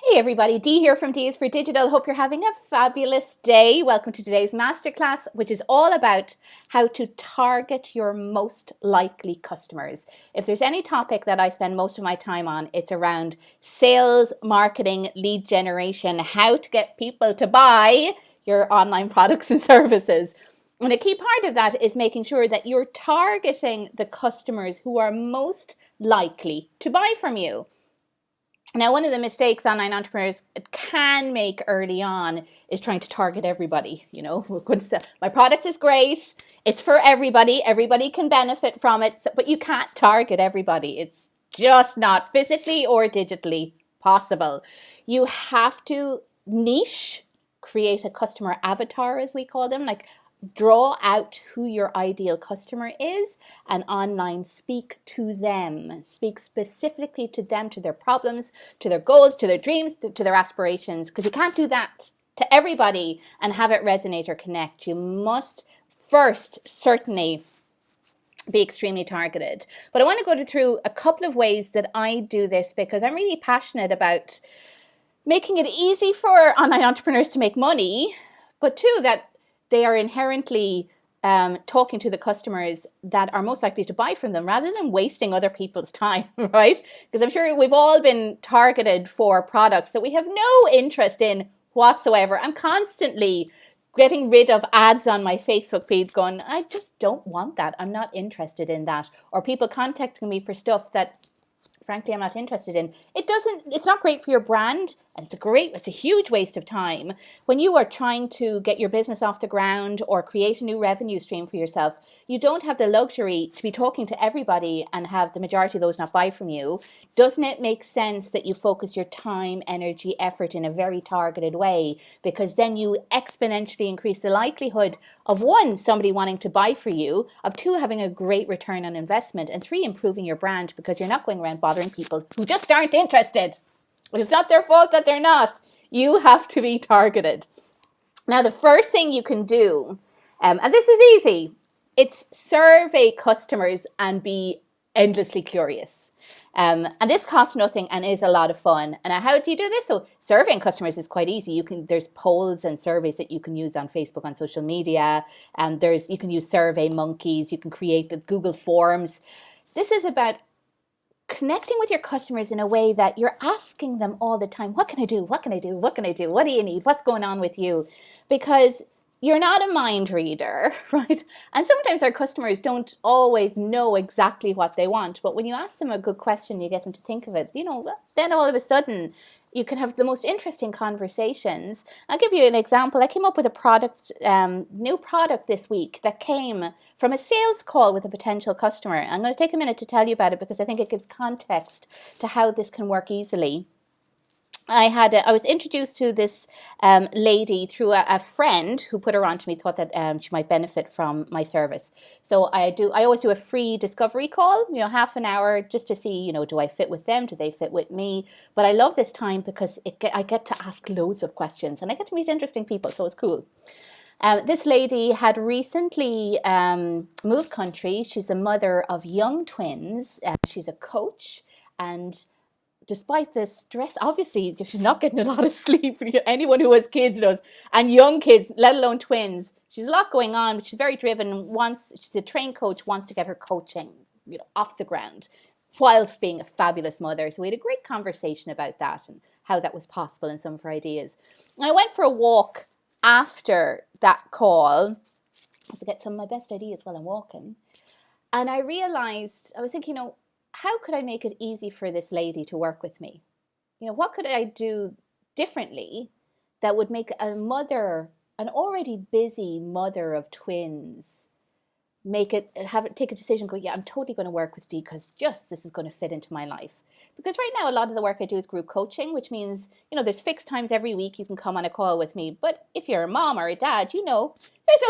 Hey everybody, Dee here from D is for Digital. Hope you're having a fabulous day. Welcome to today's masterclass, which is all about how to target your most likely customers. If there's any topic that I spend most of my time on, it's around sales, marketing, lead generation, how to get people to buy your online products and services. And a key part of that is making sure that you're targeting the customers who are most likely to buy from you. Now, one of the mistakes online entrepreneurs can make early on is trying to target everybody. You know, we're going to say, my product is great. It's for everybody. Everybody can benefit from it, but you can't target everybody. It's just not physically or digitally possible. You have to niche, create a customer avatar, as we call them, like draw out who your ideal customer is and online speak to them. Speak specifically to them, to their problems, to their goals, to their dreams, to their aspirations, because you can't do that to everybody and have it resonate or connect. You must first certainly be extremely targeted. But I want to go through a couple of ways that I do this because I'm really passionate about making it easy for online entrepreneurs to make money, but too that they are inherently talking to the customers that are most likely to buy from them rather than wasting other people's time, right? Because I'm sure we've all been targeted for products that we have no interest in whatsoever. I'm constantly getting rid of ads on my Facebook feed going, I just don't want that. I'm not interested in that. Or people contacting me for stuff that frankly I'm not interested in. It's not great for your brand, and it's a huge waste of time when you are trying to get your business off the ground or create a new revenue stream for yourself. You don't have the luxury to be talking to everybody and have the majority of those not buy from you. Doesn't it make sense that you focus your time, energy, effort in a very targeted way? Because then you exponentially increase the likelihood of one, somebody wanting to buy for you, of two, having a great return on investment, and three, improving your brand because you're not going around bothering people who just aren't interested. It's not their fault that they're not. You have to be targeted. Now, the first thing you can do, and this is easy, it's survey customers and be endlessly curious. And this costs nothing and is a lot of fun. And how do you do this? So surveying customers is quite easy. There's polls and surveys that you can use on Facebook, on social media. You can use Survey Monkeys. You can create the Google Forms. This is about connecting with your customers in a way that you're asking them all the time, what can I do? What can I do? What can I do? What do you need? What's going on with you? Because you're not a mind reader, right? And sometimes our customers don't always know exactly what they want. But when you ask them a good question, you get them to think of it, then all of a sudden you can have the most interesting conversations. I'll give you an example. I came up with a new product this week that came from a sales call with a potential customer. I'm going to take a minute to tell you about it because I think it gives context to how this can work easily. I was introduced to this lady through a friend who put her on to me, thought that she might benefit from my service. So I always do a free discovery call, half an hour just to see, do I fit with them? Do they fit with me? But I love this time because I get to ask loads of questions and I get to meet interesting people. So it's cool. This lady had recently moved country. She's the mother of young twins. She's a coach, and despite the stress, obviously she's not getting a lot of sleep. Anyone who has kids knows, and young kids, let alone twins. She's a lot going on, but she's very driven. She's a trained coach, wants to get her coaching, off the ground, whilst being a fabulous mother. So we had a great conversation about that and how that was possible and some of her ideas. And I went for a walk after that call to get some of my best ideas while I'm walking. And I realized, I was thinking, how could I make it easy for this lady to work with me? What could I do differently that would make an already busy mother of twins, take a decision, go, yeah, I'm totally going to work with Dee because this is going to fit into my life. Because right now, a lot of the work I do is group coaching, which means, there's fixed times every week you can come on a call with me. But if you're a mom or a dad, there's no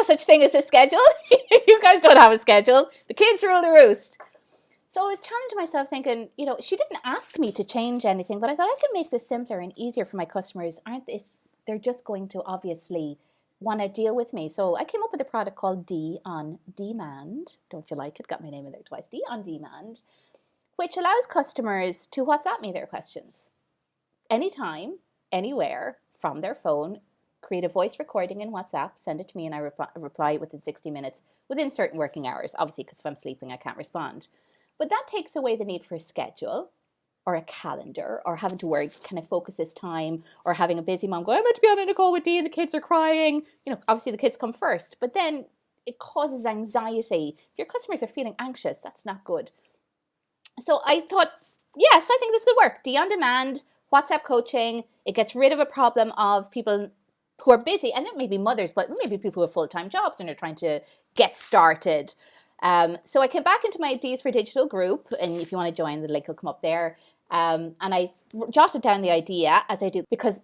such thing as a schedule. You guys don't have a schedule. The kids rule the roost. So I was challenging myself thinking, she didn't ask me to change anything, but I thought I could make this simpler and easier for my customers. They're just going to obviously want to deal with me. So I came up with a product called D on Demand. Don't you like it? Got my name in there twice. D on Demand, which allows customers to WhatsApp me their questions anytime anywhere from their phone, create a voice recording in WhatsApp, send it to me, and I reply within 60 minutes, within certain working hours, obviously, because if I'm sleeping, I can't respond. But that takes away the need for a schedule or a calendar, or having to worry, can I focus this time, or having a busy mom go, I'm meant to be on a call with Dee and the kids are crying. Obviously the kids come first, but then it causes anxiety. If your customers are feeling anxious, that's not good. So I thought, yes, I think this could work. Dee on demand, WhatsApp coaching. It gets rid of a problem of people who are busy, and it may be mothers, but maybe people who have full-time jobs and are trying to get started. So I came back into my D's for Digital group, and if you want to join, the link will come up there. And I jotted down the idea, as I do, because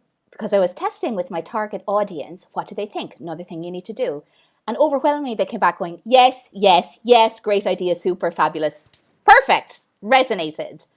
I was testing with my target audience. What do they think? Another thing you need to do. And overwhelmingly, they came back going, yes, yes, yes, great idea, super fabulous, perfect, resonated.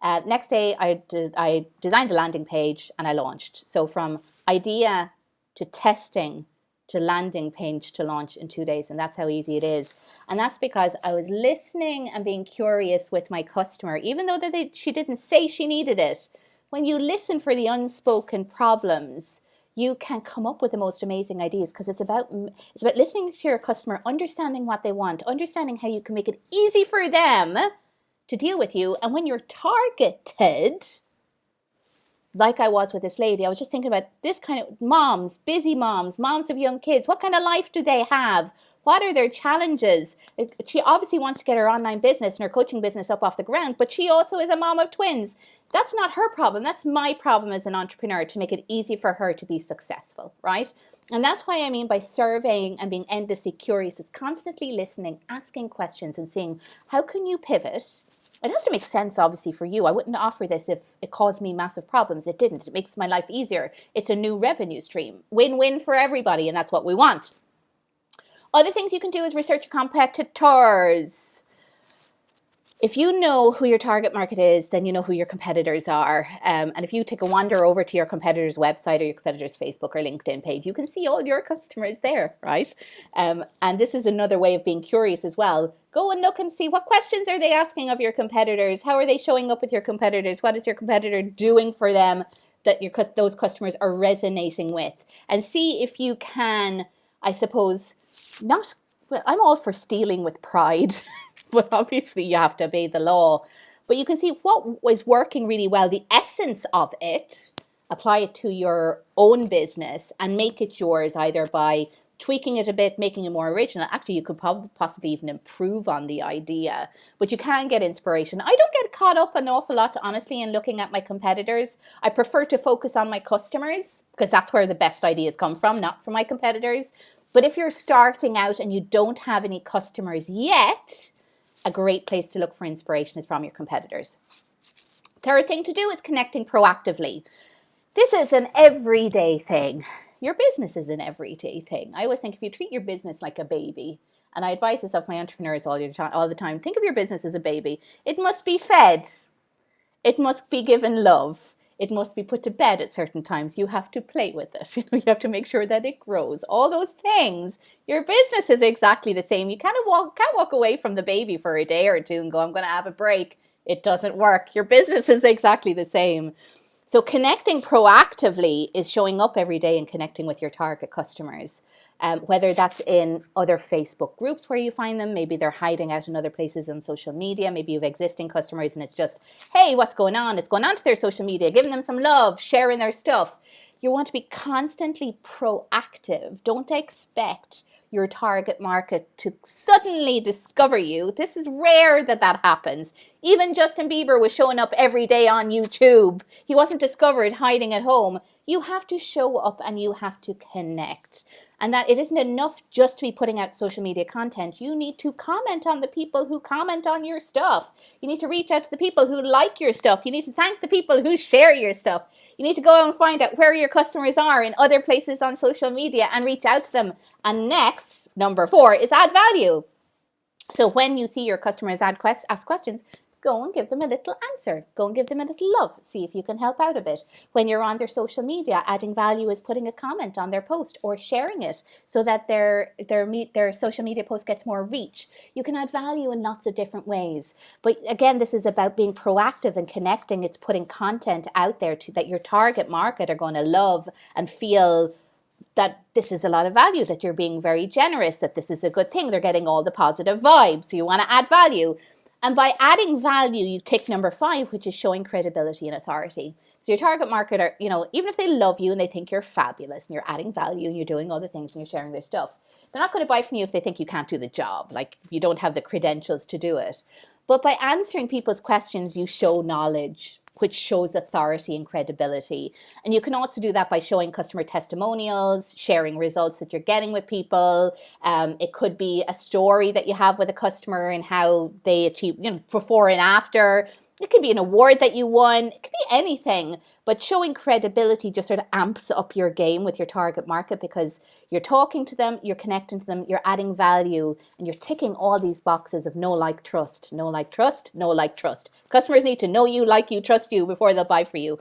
Next day, I designed the landing page and I launched. So from idea to testing to landing page to launch in 2 days. And that's how easy it is. And that's because I was listening and being curious with my customer, even though she didn't say she needed it. When you listen for the unspoken problems, you can come up with the most amazing ideas, because it's about listening to your customer, understanding what they want, understanding how you can make it easy for them to deal with you. And when you're targeted, like I was with this lady, I was just thinking about this kind of moms, busy moms of young kids. What kind of life do they have? What are their challenges? She obviously wants to get her online business and her coaching business up off the ground, but she also is a mom of twins. That's not her problem. That's my problem as an entrepreneur, to make it easy for her to be successful, right? And that's why I mean by surveying and being endlessly curious is constantly listening, asking questions and seeing how can you pivot. It has to make sense, obviously, for you. I wouldn't offer this if it caused me massive problems. It didn't. It makes my life easier. It's a new revenue stream. Win-win for everybody, and that's what we want. Other things you can do is research your competitors. If you know who your target market is, then you know who your competitors are. And if you take a wander over to your competitor's website or your competitor's Facebook or LinkedIn page, you can see all your customers there, right? And this is another way of being curious as well. Go and look and see what questions are they asking of your competitors? How are they showing up with your competitors? What is your competitor doing for them that those customers are resonating with? And see if you can, I suppose, I'm all for stealing with pride. But obviously you have to obey the law. But you can see what was working really well, the essence of it, apply it to your own business and make it yours, either by tweaking it a bit, making it more original. Actually, you could possibly even improve on the idea, but you can get inspiration. I don't get caught up an awful lot, honestly, in looking at my competitors. I prefer to focus on my customers, because that's where the best ideas come from, not from my competitors. But if you're starting out and you don't have any customers yet, a great place to look for inspiration is from your competitors. Third thing to do is connecting proactively. This is an everyday thing. Your business is an everyday thing. I always think if you treat your business like a baby, and I advise this of my entrepreneurs all the time, think of your business as a baby. It must be fed. It must be given love. It must be put to bed at certain times. You have to play with it. You have to make sure that it grows. All those things. Your business is exactly the same. You can't walk away from the baby for a day or two and go, I'm going to have a break. It doesn't work. Your business is exactly the same. So connecting proactively is showing up every day and connecting with your target customers. Whether that's in other Facebook groups where you find them, maybe they're hiding out in other places on social media, maybe you have existing customers and it's just, hey, what's going on? It's going on to their social media, giving them some love, sharing their stuff. You want to be constantly proactive. Don't expect your target market to suddenly discover you. This is rare that happens. Even Justin Bieber was showing up every day on YouTube. He wasn't discovered hiding at home. You have to show up and you have to connect. And that it isn't enough just to be putting out social media content. You need to comment on the people who comment on your stuff. You need to reach out to the people who like your stuff. You need to thank the people who share your stuff. You need to go and find out where your customers are in other places on social media and reach out to them. And next, number 4, is add value. So when you see your customers ask questions, go and give them a little answer. Go and give them a little love. See if you can help out a bit. When you're on their social media, adding value is putting a comment on their post or sharing it so that their social media post gets more reach. You can add value in lots of different ways. But again, this is about being proactive and connecting. It's putting content out there that your target market are going to love and feel that this is a lot of value, that you're being very generous, that this is a good thing. They're getting all the positive vibes. So you want to add value. And by adding value, you tick number 5, which is showing credibility and authority. So your target market are, even if they love you and they think you're fabulous and you're adding value and you're doing all the things and you're sharing their stuff, they're not going to buy from you if they think you can't do the job, like if you don't have the credentials to do it. But by answering people's questions, you show knowledge, which shows authority and credibility. And you can also do that by showing customer testimonials, sharing results that you're getting with people. It could be a story that you have with a customer and how they achieve, before and after. It could be an award that you won. It could be anything. But showing credibility just sort of amps up your game with your target market because you're talking to them, you're connecting to them, you're adding value, and you're ticking all these boxes of know, like, trust, know, like, trust, know, like, trust. Customers need to know you, like you, trust you before they'll buy for you.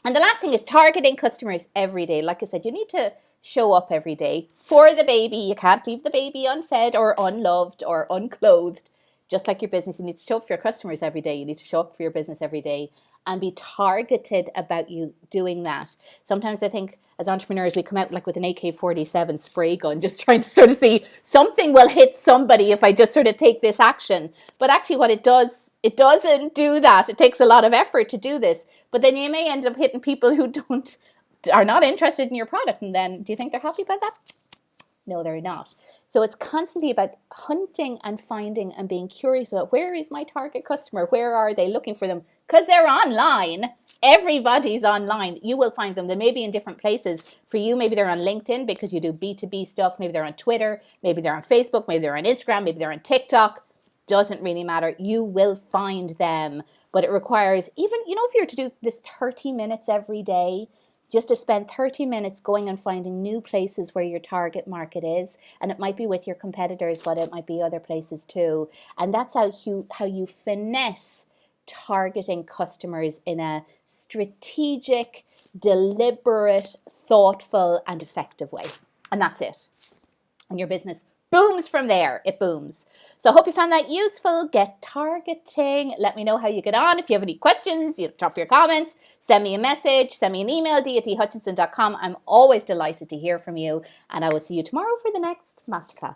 And the last thing is targeting customers every day. Like I said, you need to show up every day for the baby. You can't leave the baby unfed or unloved or unclothed. Just like your business, you need to show up for your customers every day. You need to show up for your business every day and be targeted about you doing that. Sometimes I think as entrepreneurs, we come out like with an AK-47 spray gun, just trying to sort of see something will hit somebody if I just sort of take this action. But actually what it does, it doesn't do that. It takes a lot of effort to do this. But then you may end up hitting people who are not interested in your product. And then do you think they're happy about that? No, they're not. So it's constantly about hunting and finding and being curious about where is my target customer? Where are they looking for them? Because they're online. Everybody's online. You will find them. They may be in different places. For you, maybe they're on LinkedIn because you do B2B stuff. Maybe they're on Twitter. Maybe they're on Facebook. Maybe they're on Instagram. Maybe they're on TikTok. Doesn't really matter. You will find them. But it requires even, if you're to do this 30 minutes every day, just to spend 30 minutes going and finding new places where your target market is. And it might be with your competitors, but it might be other places too. And that's how you finesse targeting customers in a strategic, deliberate, thoughtful, and effective way. And that's it. And your business booms from there. It booms. So I hope you found that useful. Get targeting. Let me know how you get on. If you have any questions, drop your comments. Send me a message. Send me an email, d@dhutchinson.com. I'm always delighted to hear from you. And I will see you tomorrow for the next masterclass.